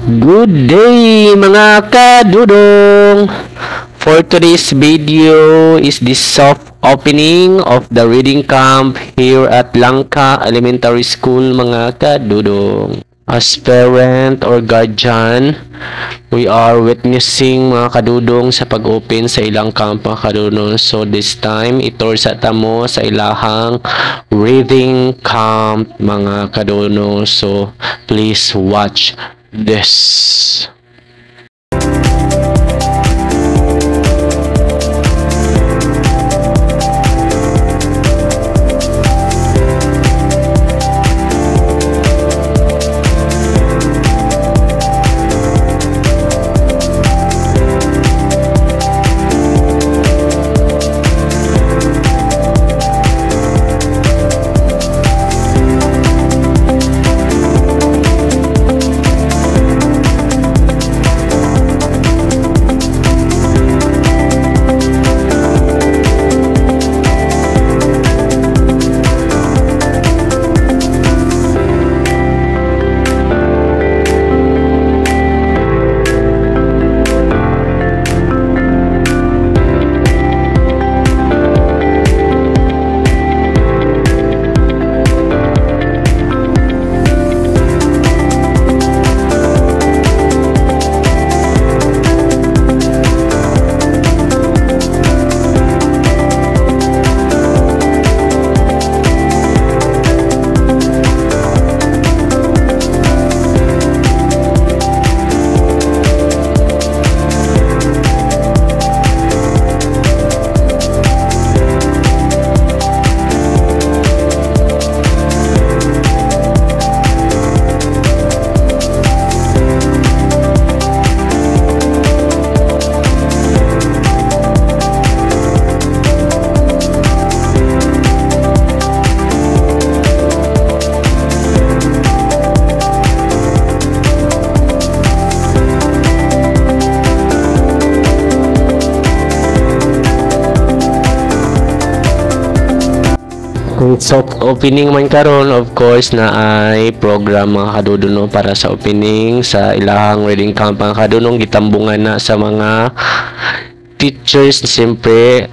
Good day mga kadudong! For today's video is the soft opening of the reading camp here at Langka Elementary School mga kadudong. As parent or guardian, we are witnessing mga kadudong sa pag-open sa ilang camp mga kadudong. So this time, itor sa tamo sa ilahang reading camp mga kadudong. So please watch this. Soft opening man karon, of course na ay program mga kadudong para sa opening sa ilahang reading camp mga kadudong. Gitambungan na sa mga teachers, siyempre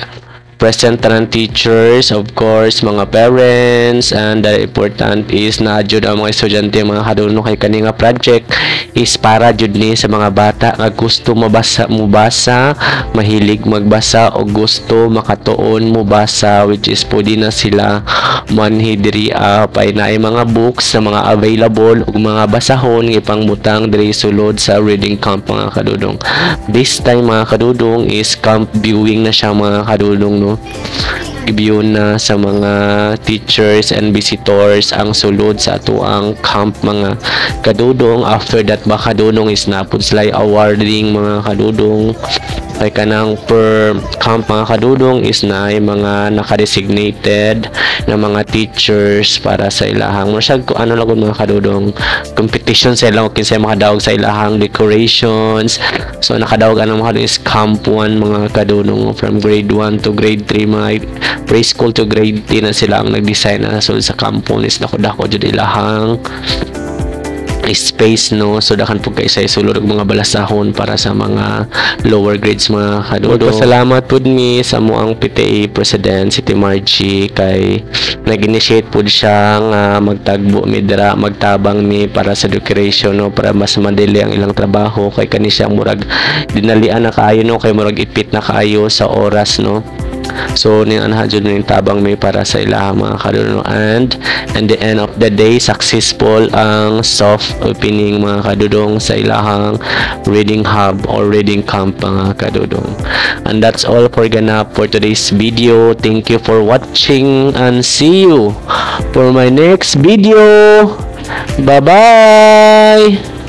present ng teachers, of course mga parents, and the important is na jud ang mga estudyante mga kadudong kay kani nga project is para jud ni sa mga bata nga gusto mubasa, mahilig magbasa o gusto makatuon mubasa, which is pwede na sila manhi diri pay naay mga books sa mga available ug mga basahon ipangbutang diri sulod sa reading camp mga kadudong. This time mga kadudong is camp viewing na siya mga kadudong, no? I-view na sa mga teachers and visitors ang sulod sa atuang camp mga kadudong. After that ba kadudong is napud sila awarding mga kadudong kay kanang per camp mga kadudong is na ay mga nakadesignated na mga teachers para sa ilahang masyad ko ano lang mga kadudong competition sa ilang kinsay makadawag sa ilahang decorations. So nakadawag ano mga is camp 1 mga kadudong, from grade 1 to grade 3 mga preschool to grade 10 na sila ang nag-design na sulod sa camp 1 is dako jud ilahang space, no? So dakan po kay sa sulod og mga balasahon para sa mga lower grades mga kadudong. Salamat pud mi sa moang PTA President si Margie kay nag-initiate pud siya nga magtagbo mi dira, magtabang mi para sa decoration, no? Para mas madali ang ilang trabaho kay kani siya murag dinalian na kaayo, no? Kay murag ipit na kaayo sa oras, no? So ning anha jud ning tabang may para sa ilaha mga kadudong, and the end of the day successful ang soft opening mga kadudong sa ilahang reading hub or reading camp mga kadudong. And that's all for ganap for today's video. Thank you for watching and see you for my next video. Bye bye.